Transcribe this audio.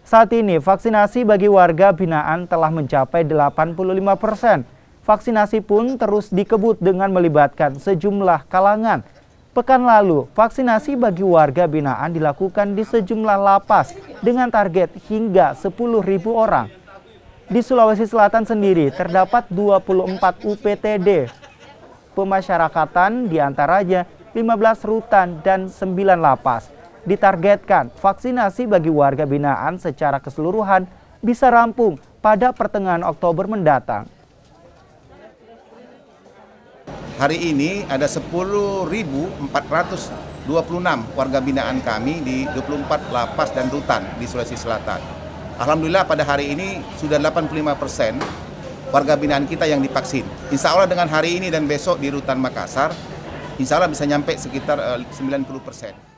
Saat ini vaksinasi bagi warga binaan telah mencapai 85%. Vaksinasi pun terus dikebut dengan melibatkan sejumlah kalangan. Pekan lalu, vaksinasi bagi warga binaan dilakukan di sejumlah lapas dengan target hingga 10.000 orang. Di Sulawesi Selatan sendiri terdapat 24 UPTD pemasyarakatan, diantaranya 15 rutan dan 9 lapas. Ditargetkan vaksinasi bagi warga binaan secara keseluruhan bisa rampung pada pertengahan Oktober mendatang. Hari ini ada 10.426 warga binaan kami di 24 lapas dan rutan di Sulawesi Selatan. Alhamdulillah pada hari ini sudah 85% warga binaan kita yang divaksin. Insya Allah dengan hari ini dan besok di rutan Makassar, insya Allah bisa nyampe sekitar 90%.